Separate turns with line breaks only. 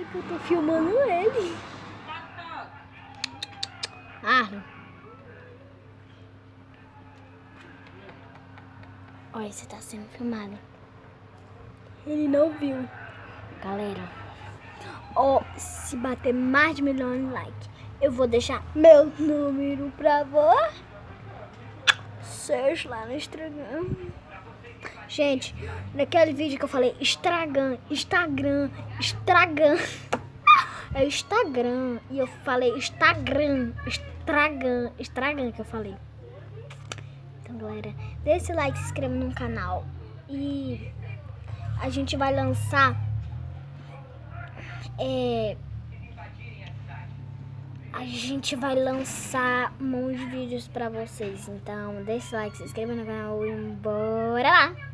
Ai, que eu tô filmando ele. Ah. Olha, você tá sendo filmado. Ele não viu. Galera, ó, se bater mais de 1 milhão de likes, eu vou deixar meu número pra vocês lá no Instagram. Gente, naquele vídeo que eu falei Instagram. É Instagram. E eu falei Instagram que eu falei. Então, galera, dê esse like, se inscreva no canal. E a gente vai lançar um monte de vídeos pra vocês. Então, dê esse like, se inscreva no canal e bora lá!